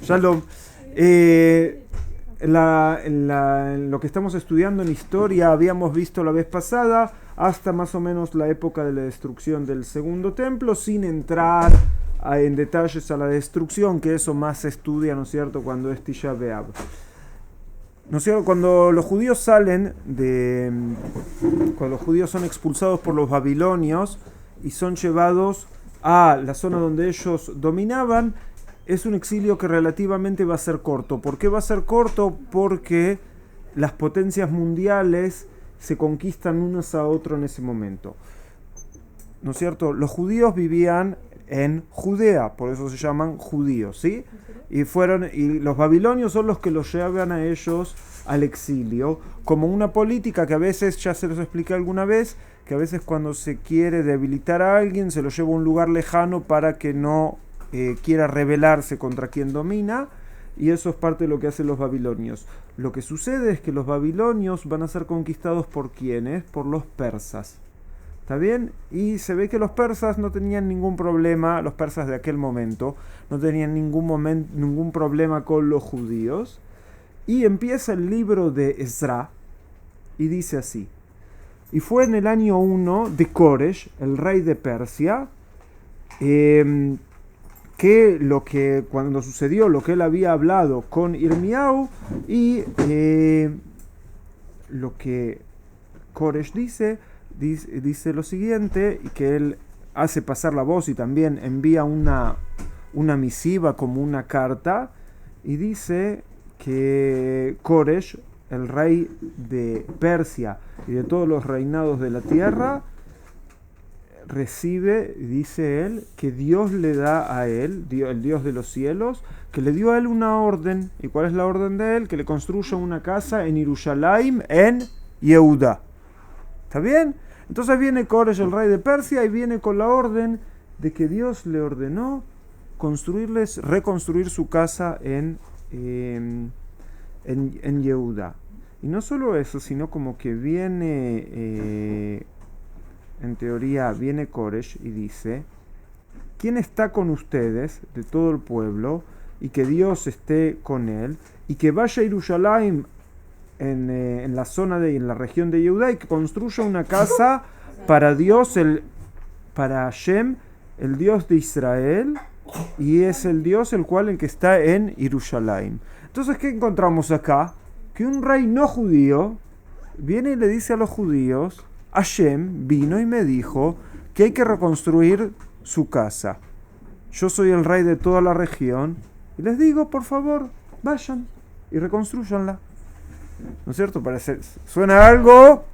Shalom. En lo que estamos estudiando en historia habíamos visto la vez pasada hasta más o menos la época de la destrucción del segundo templo, sin entrar en detalles a la destrucción, que eso más se estudia, ¿no es cierto?, cuando es Tisha B'Av. ¿No es cierto? Cuando los judíos cuando los judíos son expulsados por los babilonios y son llevados a la zona donde ellos dominaban, es un exilio que relativamente va a ser corto. ¿Por qué va a ser corto? Porque las potencias mundiales se conquistan unos a otros en ese momento. ¿No es cierto? Los judíos vivían en Judea, por eso se llaman judíos, ¿sí? Y los babilonios son los que los llevan a ellos al exilio, como una política que a veces, ya se los expliqué alguna vez, que a veces cuando se quiere debilitar a alguien se lo lleva a un lugar lejano para que no quiera rebelarse contra quien domina, y eso es parte de lo que hacen los babilonios. Lo que sucede es que los babilonios van a ser conquistados ¿por quiénes? Por los persas. ¿Está bien? Y se ve que los persas no tenían ningún problema, los persas de aquel momento, no tenían ningún problema con los judíos. Y empieza el libro de Ezra y dice así: y fue en el año 1 de Koresh, el rey de Persia, que cuando sucedió lo que él había hablado con Irmiau, y lo que Koresh dice lo siguiente, y que él hace pasar la voz y también envía una misiva como una carta, y dice que Koresh, el rey de Persia y de todos los reinados de la tierra, recibe, dice él, que Dios le da a él, el Dios de los cielos, que le dio a él una orden. ¿Y cuál es la orden de él? Que le construya una casa en Jerusalén, en Yehuda. ¿Está bien? Entonces viene Koresh, el rey de Persia, y viene con la orden de que Dios le ordenó reconstruir su casa en Yehuda. Y no solo eso, sino como que viene, en teoría, viene Koresh y dice: ¿quién está con ustedes de todo el pueblo? Y que Dios esté con él, y que vaya a Jerusalén, en la zona en la región de Yehuda, y que construya una casa para Dios, para Hashem, el Dios de Israel, y es el Dios el que está en Jerusalén. Entonces, ¿qué encontramos acá? Que un rey no judío viene y le dice a los judíos: Hashem vino y me dijo que hay que reconstruir su casa. Yo soy el rey de toda la región y les digo, por favor, vayan y reconstruyanla. ¿No es cierto? Suena algo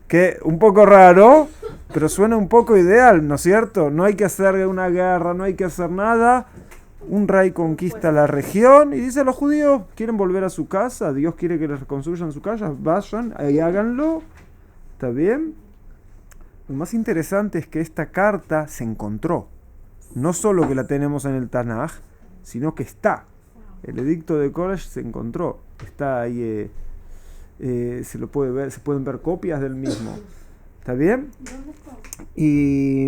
que un poco raro, pero suena un poco ideal, ¿no es cierto? No hay que hacer una guerra, no hay que hacer nada. Un rey conquista la región y dice a los judíos: ¿quieren volver a su casa? Dios quiere que les reconstruyan su casa, vayan y háganlo. ¿Está bien? Lo más interesante es que esta carta se encontró. No solo que la tenemos en el Tanaj, sino que está. El edicto de Koresh se encontró. Está ahí, se lo puede ver, se pueden ver copias del mismo. ¿Está bien? Y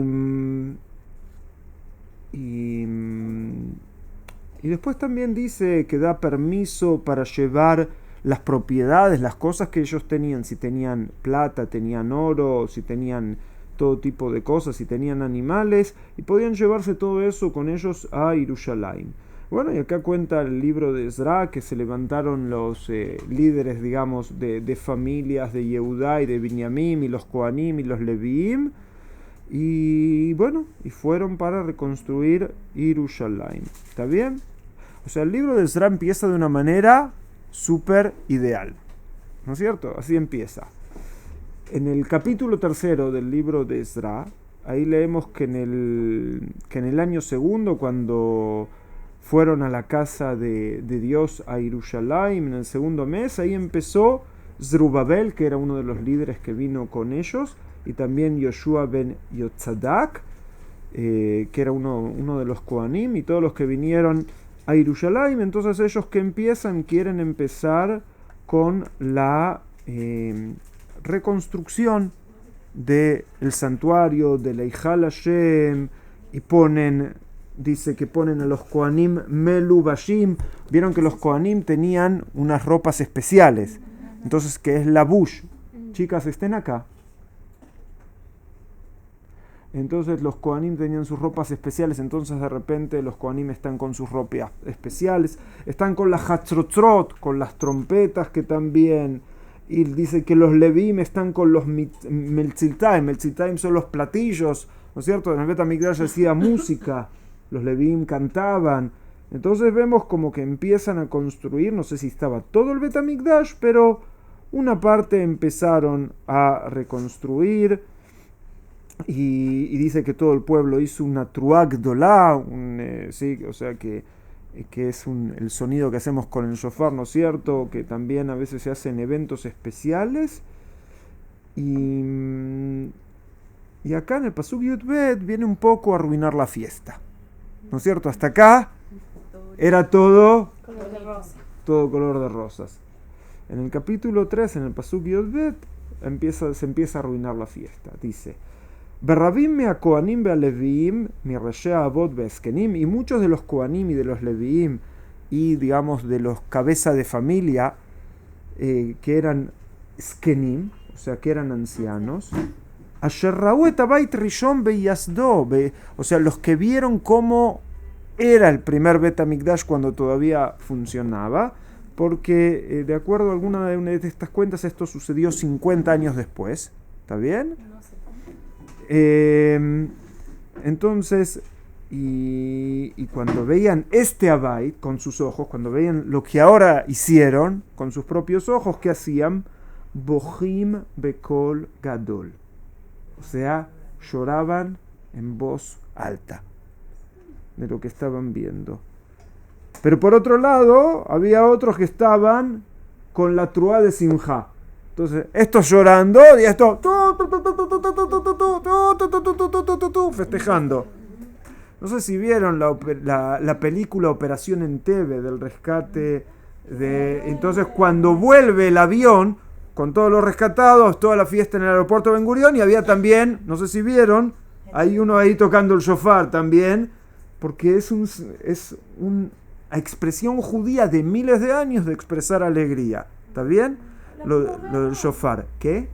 después también dice que da permiso para llevar las propiedades, las cosas que ellos tenían, si tenían plata, tenían oro, si tenían todo tipo de cosas, si tenían animales, y podían llevarse todo eso con ellos a Jerusalén. Bueno, y acá cuenta el libro de Ezra que se levantaron los líderes, digamos, de familias de Yehudá y de Binyamin, y los Kohanim y los Leviim, y bueno, y fueron para reconstruir Jerusalén. ¿Está bien? O sea, el libro de Ezra empieza de una manera súper ideal, ¿no es cierto? Así empieza. En el capítulo 3 del libro de Ezra, ahí leemos que en el año segundo, cuando fueron a la casa de Dios a Jerusalén, en el segundo mes, ahí empezó Zerubabel, que era uno de los líderes que vino con ellos, y también Yoshua ben Yotzadak, que era uno de los Kohanim, y todos los que vinieron a Jerusalén. Entonces ellos quieren empezar con la reconstrucción del santuario, de la Eijal Hashem, y ponen dice que ponen a los Kohanim melubashim. Vieron que los Kohanim tenían unas ropas especiales. Entonces, ¿qué es labush? Chicas, estén acá. Entonces los Kohanim tenían sus ropas especiales, entonces de repente los Kohanim están con sus ropas especiales, están con las hatzrotzrot, con las trompetas que también, y dice que los Levim están con los meltziltaim. Meltziltaim son los platillos, ¿no es cierto? En el Bet HaMikdash hacía música, los Levim cantaban. Entonces vemos como que empiezan a construir, no sé si estaba todo el Bet HaMikdash, pero una parte empezaron a reconstruir. Y dice que todo el pueblo hizo una truag dolá, sí, o sea que es el sonido que hacemos con el shofar, ¿no es cierto? Que también a veces se hacen eventos especiales. Y acá en el Pasuk Yud Bet viene un poco a arruinar la fiesta, ¿no es cierto? Hasta acá era todo color de rosas. En el capítulo 3, en el Pasuk Yud Bet, se empieza a arruinar la fiesta. Dice: Berrabim me a Kohanim be a Leviim, mi Reshea Avot be Eskenim, y muchos de los Kohanim y de los Leviim, y digamos de los cabezas de familia, que eran Eskenim, o sea que eran ancianos, Asher Ra'u et Abait Rishon be Yasdo, o sea, los que vieron cómo era el primer Bet HaMikdash cuando todavía funcionaba, porque de acuerdo a alguna de estas cuentas esto sucedió 50 años después, ¿está bien? Entonces, y cuando veían este Abait con sus ojos, cuando veían lo que ahora hicieron con sus propios ojos, ¿qué hacían? Bohim bekol gadol, o sea, lloraban en voz alta de lo que estaban viendo. Pero por otro lado, había otros que estaban con la truá de Simjá. Entonces, estos llorando y estos festejando. No sé si vieron la película Operación Entebbe del rescate de... Entonces, cuando vuelve el avión con todos los rescatados, toda la fiesta en el aeropuerto Ben Gurión, y había también, no sé si vieron, hay uno ahí tocando el shofar también, porque es una expresión judía de miles de años de expresar alegría. ¿Está bien? Lo del shofar. ¿Qué?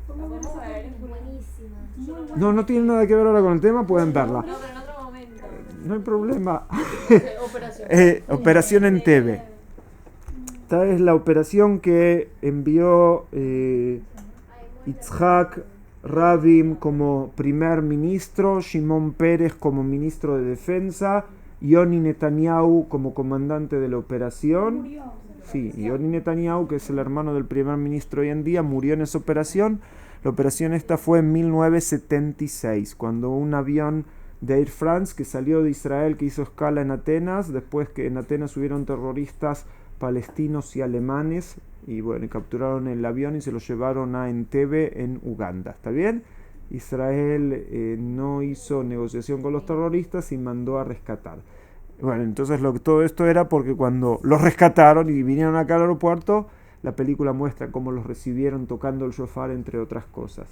No tiene nada que ver ahora con el tema, pueden verla. No, pero en otro momento. No hay problema. Operación Entebbe. Esta es la operación que envió Yitzhak Rabin como primer ministro, Shimon Peres como ministro de defensa, Yoni Netanyahu como comandante de la operación. Sí, Yoni Netanyahu, que es el hermano del primer ministro hoy en día, murió en esa operación. La operación esta fue en 1976, cuando un avión de Air France que salió de Israel, que hizo escala en Atenas, después que en Atenas hubieron terroristas palestinos y alemanes, y bueno, capturaron el avión y se lo llevaron a Entebbe en Uganda. ¿Está bien? Israel no hizo negociación con los terroristas y mandó a rescatar. Bueno, entonces todo esto era porque cuando los rescataron y vinieron acá al aeropuerto, la película muestra cómo los recibieron tocando el shofar, entre otras cosas,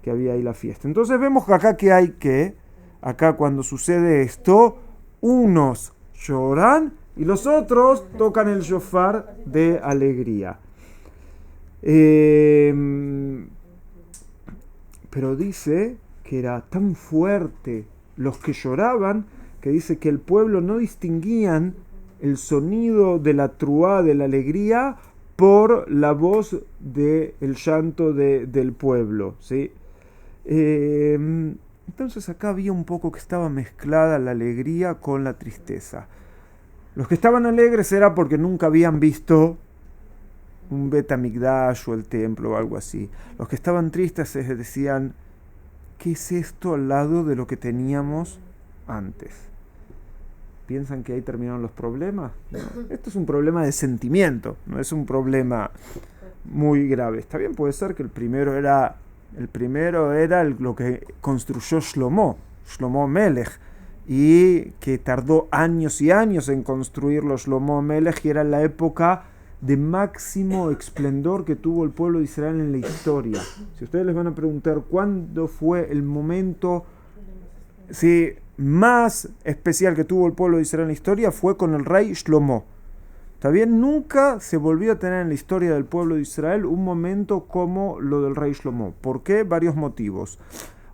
que había ahí la fiesta. Entonces vemos que acá cuando sucede esto, unos lloran y los otros tocan el shofar de alegría. Pero dice que era tan fuerte los que lloraban, que dice que el pueblo no distinguían el sonido de la truá, de la alegría, por la voz del llanto del pueblo, ¿sí? Entonces acá había un poco que estaba mezclada la alegría con la tristeza. Los que estaban alegres era porque nunca habían visto un Bet HaMikdash o el templo o algo así. Los que estaban tristes decían: ¿qué es esto al lado de lo que teníamos antes? ¿Piensan que ahí terminaron los problemas? No. Esto es un problema de sentimiento, no es un problema muy grave. Está bien, puede ser que el primero era lo que construyó Shlomo Melech, y que tardó años y años en construirlo Shlomo Melech, y era la época de máximo esplendor que tuvo el pueblo de Israel en la historia. Si ustedes les van a preguntar cuándo fue el momento, sí, más especial que tuvo el pueblo de Israel en la historia fue con el rey Shlomo. ¿Está bien? Nunca se volvió a tener en la historia del pueblo de Israel un momento como lo del rey Shlomo. ¿Por qué? Varios motivos.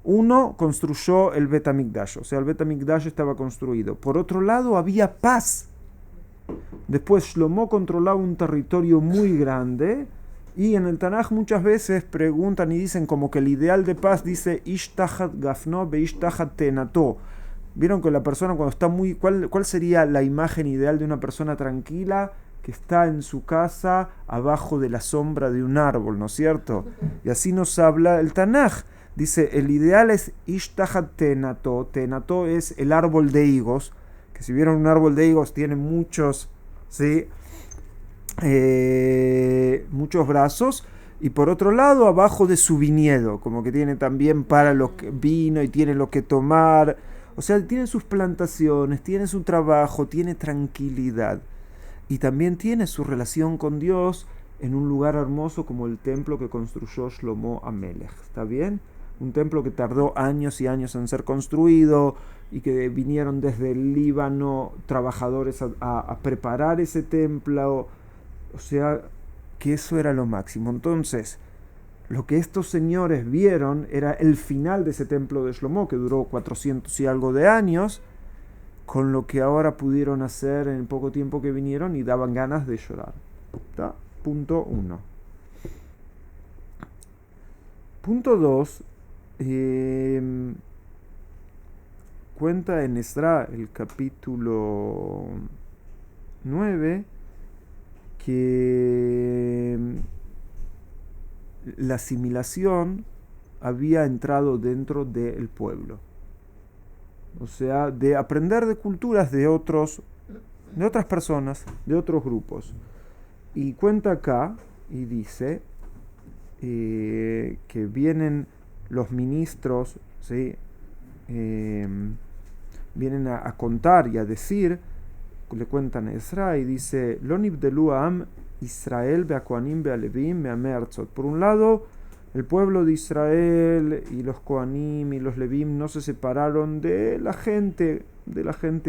Uno, construyó el Bet HaMikdash, o sea, el Bet HaMikdash estaba construido. Por otro lado, había paz. Después, Shlomo controlaba un territorio muy grande. Y en el Tanaj muchas veces preguntan y dicen como que el ideal de paz dice Ish tachat gafno be ish tachat tenato. Vieron que la persona cuando está muy... ¿Cuál sería la imagen ideal de una persona tranquila? Que está en su casa abajo de la sombra de un árbol, ¿no es cierto? Y así nos habla el Tanaj. Dice, el ideal es Ish tachat tenato. Tenato es el árbol de higos. Que si vieron un árbol de higos tiene muchos... ¿sí? Muchos brazos, y por otro lado abajo de su viñedo, como que tiene también para lo que vino y tiene lo que tomar, o sea, tiene sus plantaciones, tiene su trabajo, tiene tranquilidad y también tiene su relación con Dios en un lugar hermoso como el templo que construyó Shlomo Amelech. ¿Está bien? Un templo que tardó años y años en ser construido y que vinieron desde el Líbano trabajadores a preparar ese templo. O sea, que eso era lo máximo. Entonces, lo que estos señores vieron era el final de ese templo de Shlomo, que duró 400 y algo de años, con lo que ahora pudieron hacer en poco tiempo que vinieron y daban ganas de llorar. ¿Está? Punto 1. Punto 2. Cuenta en Esdra, el capítulo 9, que la asimilación había entrado dentro del pueblo. O sea, de aprender de culturas de otras personas, de otros grupos. Y cuenta acá, y dice que vienen los ministros, ¿sí? Vienen a contar y a decir, le cuentan a Ezra y dice, Lo nibdelu am Israel be'akohanim be'alevim me'amerzot. Por un lado, el pueblo de Israel y los Kohanim y los Levim no se separaron de la gente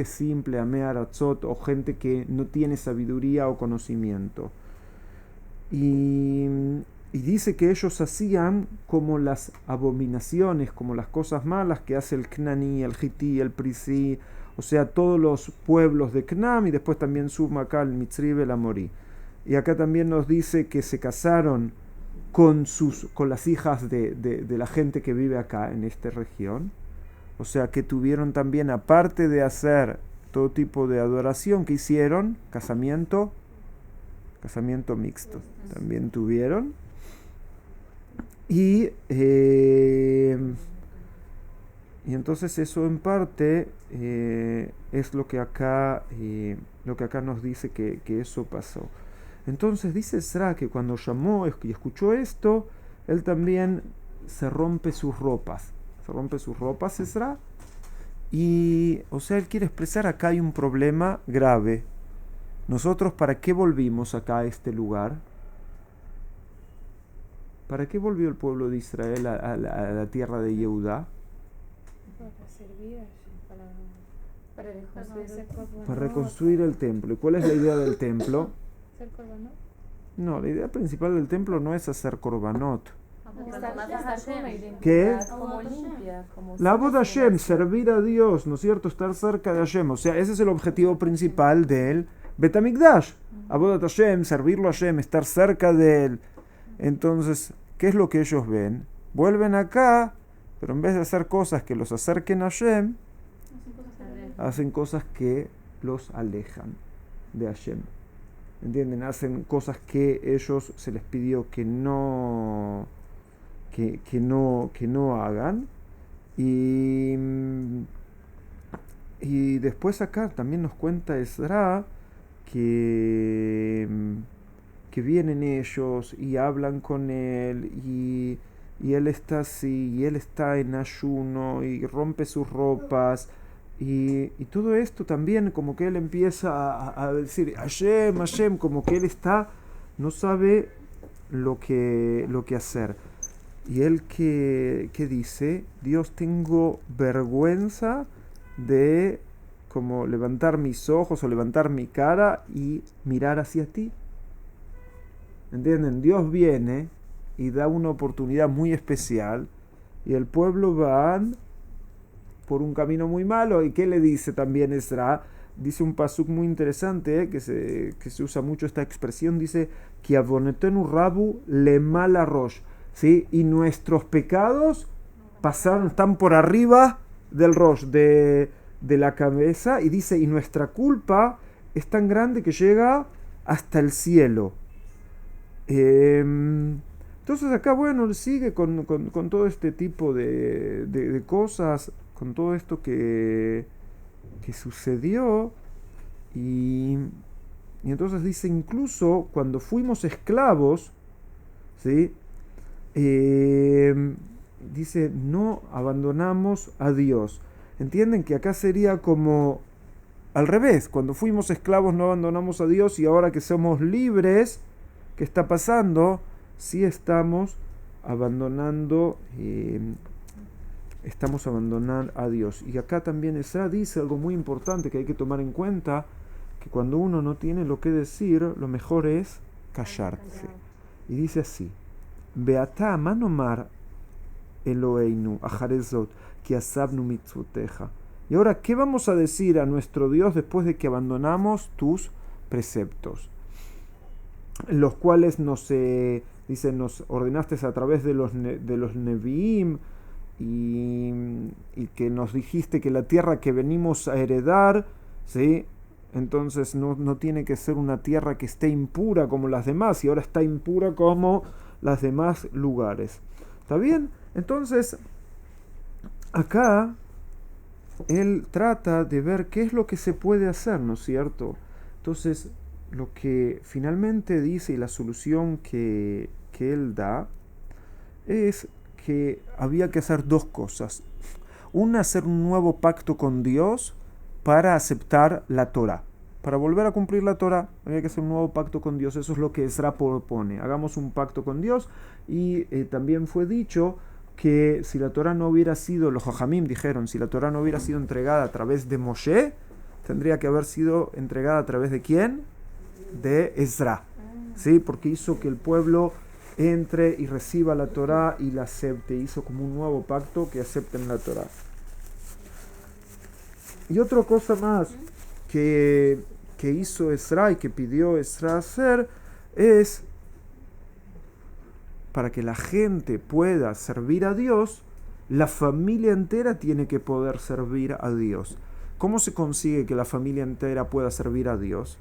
simple, amearatzot, o gente que no tiene sabiduría o conocimiento. Y dice que ellos hacían como las abominaciones, como las cosas malas que hace el Knani, el Hiti, el Prisi, o sea, todos los pueblos de Knam, y después también suma acá el Mitzri, el Amorí. Y acá también nos dice que se casaron con las hijas de la gente que vive acá en esta región. O sea, que tuvieron también, aparte de hacer todo tipo de adoración, que hicieron casamiento mixto. También tuvieron. Y entonces eso en parte es lo que acá nos dice que eso pasó. Entonces dice Ezra que cuando llamó y escuchó esto, él también se rompe sus ropas. Se rompe sus ropas, Ezra. Y, o sea, él quiere expresar acá hay un problema grave. Nosotros, ¿para qué volvimos acá a este lugar? ¿Para qué volvió el pueblo de Israel a la tierra de Yehudá? Para servir, Para reconstruir el templo. ¿Y cuál es la idea del templo? ¿Hacer korbanot? No, la idea principal del templo no es hacer korbanot. ¿Qué? La Avodat Hashem, servir a Dios, ¿no es cierto? Estar cerca de Hashem. O sea, ese es el objetivo principal del Bet HaMikdash. Avodat Hashem, servirlo a Hashem, estar cerca de él. Entonces, ¿qué es lo que ellos ven? Vuelven acá, pero en vez de hacer cosas que los acerquen a Hashem, hacen cosas que los alejan de Hashem. ¿Entienden? Hacen cosas que ellos se les pidió que no hagan. Y después acá también nos cuenta Ezra que vienen ellos y hablan con él y él está así, y él está en ayuno y rompe sus ropas. Y todo esto también como que él empieza a decir Hashem, Hashem, como que él no sabe lo que hacer. Y él que dice, Dios, tengo vergüenza de como levantar mis ojos o levantar mi cara y mirar hacia ti. ¿Entienden? Dios viene y da una oportunidad muy especial y el pueblo va por un camino muy malo. ¿Y qué le dice también Ezra? Dice un pasuk muy interesante, que se usa mucho esta expresión, dice que avonetenu rabu le mala rosh, ¿sí? Y nuestros pecados están por arriba del rosh, de la cabeza, y dice, y nuestra culpa es tan grande que llega hasta el cielo. Entonces acá, bueno, sigue con todo este tipo de cosas, con todo esto que sucedió, y entonces dice, incluso cuando fuimos esclavos, ¿sí? Dice, no abandonamos a Dios. Entienden que acá sería como al revés, cuando fuimos esclavos no abandonamos a Dios y ahora que somos libres, ¿qué está pasando? Sí estamos abandonando a Dios. Y acá también Ezra dice algo muy importante que hay que tomar en cuenta, que cuando uno no tiene lo que decir, lo mejor es callarse. Y dice así, Beatá manomar Eloheinu acharezot ki asabnu mitzvoteja. Y ahora, ¿qué vamos a decir a nuestro Dios después de que abandonamos tus preceptos? Los cuales nos ordenaste a través de los Neviim, y que nos dijiste que la tierra que venimos a heredar, ¿sí? Entonces no tiene que ser una tierra que esté impura como las demás, y ahora está impura como las demás lugares. ¿Está bien? Entonces, acá él trata de ver qué es lo que se puede hacer, ¿no es cierto? Entonces, lo que finalmente dice y la solución que él da es que había que hacer dos cosas. Una, hacer un nuevo pacto con Dios para aceptar la Torá. Para volver a cumplir la Torá, había que hacer un nuevo pacto con Dios. Eso es lo que Ezra propone. Hagamos un pacto con Dios. Y también fue dicho que si la Torá no hubiera sido, los Jajamim dijeron, si la Torá no hubiera sido entregada a través de Moshe, tendría que haber sido entregada a través de ¿quién? De Ezra. ¿Sí? Porque hizo que el pueblo entre y reciba la Torá y la acepte. Hizo como un nuevo pacto que acepten la Torá. Y otra cosa más que hizo Ezra y que pidió Ezra hacer es, para que la gente pueda servir a Dios, la familia entera tiene que poder servir a Dios. ¿Cómo se consigue que la familia entera pueda servir a Dios?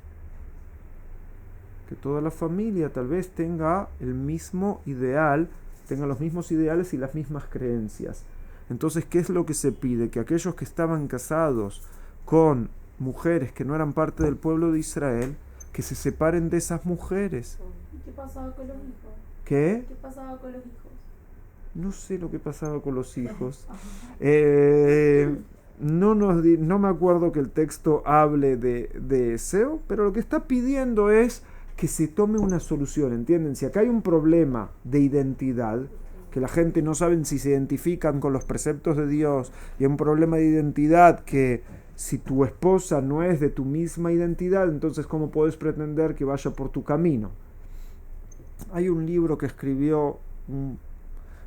Que toda la familia tal vez tenga el mismo ideal, tenga los mismos ideales y las mismas creencias. Entonces, ¿qué es lo que se pide? Que aquellos que estaban casados con mujeres que no eran parte del pueblo de Israel, que se separen de esas mujeres. ¿Qué pasaba con los hijos? ¿Qué? ¿Qué pasaba con los hijos? No sé lo que pasaba con los hijos. No me acuerdo que el texto hable de eso, pero lo que está pidiendo es que se tome una solución, ¿entienden? Si acá hay un problema de identidad, que la gente no sabe si se identifican con los preceptos de Dios, y hay un problema de identidad que si tu esposa no es de tu misma identidad, entonces ¿cómo puedes pretender que vaya por tu camino? Hay un libro que escribió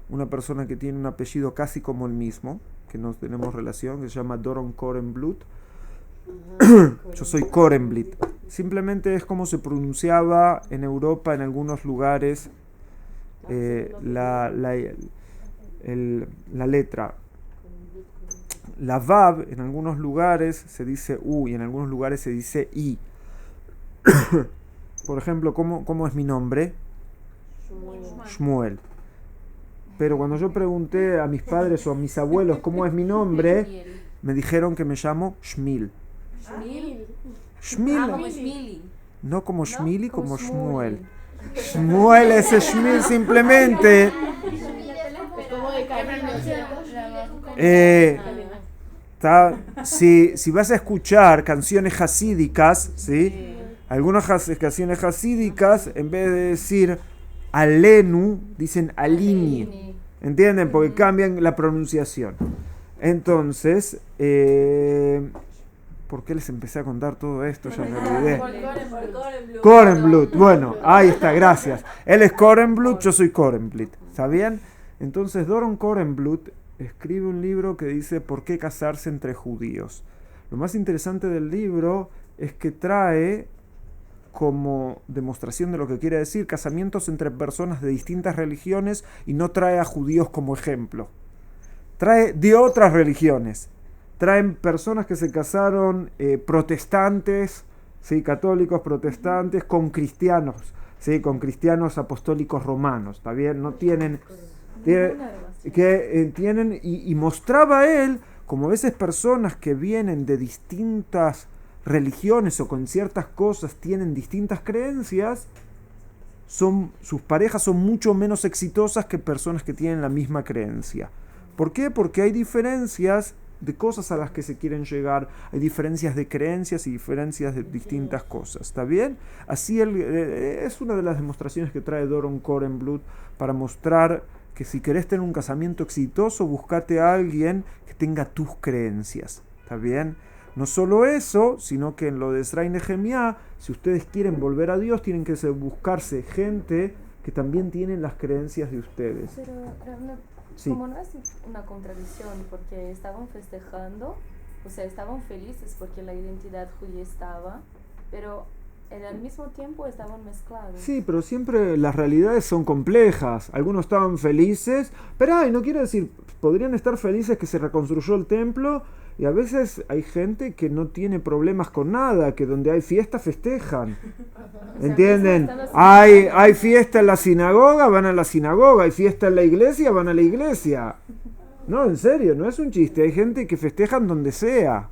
una persona que tiene un apellido casi como el mismo, que no tenemos relación, que se llama Doron Korenblut. Yo soy Korenblit. Simplemente es como se pronunciaba en Europa en algunos lugares la letra. La Vav en algunos lugares se dice U y en algunos lugares se dice I. Por ejemplo, ¿cómo es mi nombre? Shmuel. Pero cuando yo pregunté a mis padres o a mis abuelos cómo es mi nombre, me dijeron que me llamo Shmil. Shmil. No como Shmili, como Shmuel. Shmuel es Shmil simplemente. Si vas a escuchar canciones hasídicas, ¿sí? Algunas canciones hasídicas, en vez de decir Alenu, dicen Alini. ¿Entienden? Porque cambian la pronunciación. Entonces, ¿por qué les empecé a contar todo esto? Ya me olvidé. Korenblut. Bueno, ahí está, gracias. Él es Korenblut, yo soy Korenblut. ¿Está bien? Entonces, Doron Korenblut escribe un libro que dice ¿Por qué casarse entre judíos? Lo más interesante del libro es que trae como demostración de lo que quiere decir casamientos entre personas de distintas religiones y no trae a judíos como ejemplo. Trae de otras religiones. Traen personas que se casaron protestantes, ¿sí? Católicos protestantes, con cristianos, ¿sí? Con cristianos apostólicos romanos, ¿está bien? No tienen... tienen y mostraba él como a veces personas que vienen de distintas religiones o con ciertas cosas tienen distintas creencias, sus parejas son mucho menos exitosas que personas que tienen la misma creencia. ¿Por qué? Porque hay diferencias de cosas a las que se quieren llegar, hay diferencias de creencias y diferencias de distintas cosas, ¿está bien? Así es una de las demostraciones que trae Doron Korenblut para mostrar que si querés tener un casamiento exitoso, buscate a alguien que tenga tus creencias, ¿está bien? No solo eso, sino que en lo de Ezra y Nehemia, si ustedes quieren volver a Dios, tienen que buscarse gente que también tienen las creencias de ustedes. Pero, Sí. como no es una contradicción, porque estaban festejando, o sea, estaban felices porque la identidad judía estaba, pero al mismo tiempo estaban mezclados. Sí, pero siempre las realidades son complejas. Algunos estaban felices, pero no quiere decir, podrían estar felices que se reconstruyó el templo, y a veces hay gente que no tiene problemas con nada, que donde hay fiesta festejan. ¿Entienden? Hay fiesta en la sinagoga, van a la sinagoga, hay fiesta en la iglesia, van a la iglesia. No, en serio, no es un chiste, hay gente que festejan donde sea.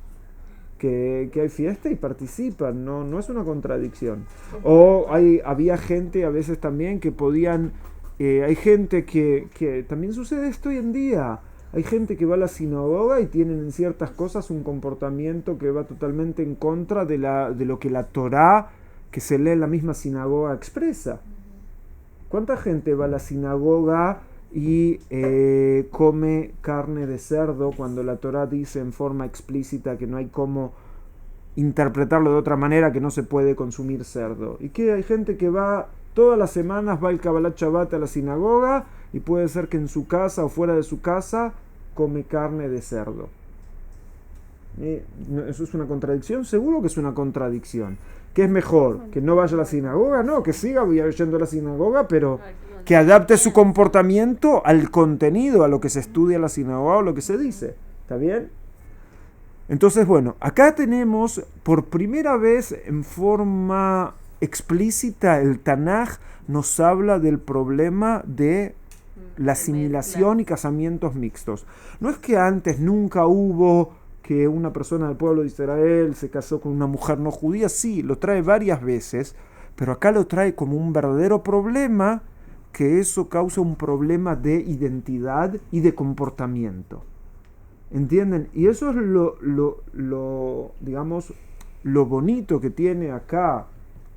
Que hay fiesta y participan, no es una contradicción. O había gente a veces también que podían, hay gente que también sucede esto hoy en día. Hay gente que va a la sinagoga y tienen en ciertas cosas un comportamiento que va totalmente en contra de lo que la Torá, que se lee en la misma sinagoga, expresa. ¿Cuánta gente va a la sinagoga y come carne de cerdo cuando la Torá dice en forma explícita que no hay cómo interpretarlo de otra manera, que no se puede consumir cerdo? Y que hay gente que va todas las semanas, va el Kabbalat Shabbat a la sinagoga y puede ser que en su casa o fuera de su casa come carne de cerdo. ¿Eso es una contradicción? Seguro que es una contradicción. ¿Qué es mejor? ¿Que no vaya a la sinagoga? No, que siga yendo a la sinagoga, pero que adapte su comportamiento al contenido, a lo que se estudia en la sinagoga o lo que se dice. ¿Está bien? Entonces, bueno, acá tenemos por primera vez en forma explícita el Tanaj nos habla del problema de la asimilación y casamientos mixtos. No es que antes nunca hubo que una persona del pueblo de Israel se casó con una mujer no judía, sí, lo trae varias veces, pero acá lo trae como un verdadero problema, que eso causa un problema de identidad y de comportamiento. ¿Entienden? Y eso es digamos, lo bonito que tiene acá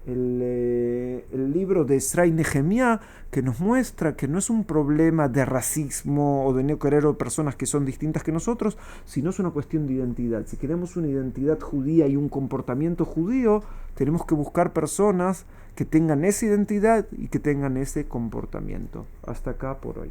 el libro de Ezra y Nehemia, que nos muestra que no es un problema de racismo o de no querer personas que son distintas que nosotros, sino es una cuestión de identidad. Si queremos una identidad judía y un comportamiento judío, tenemos que buscar personas que tengan esa identidad y que tengan ese comportamiento. Hasta acá por hoy.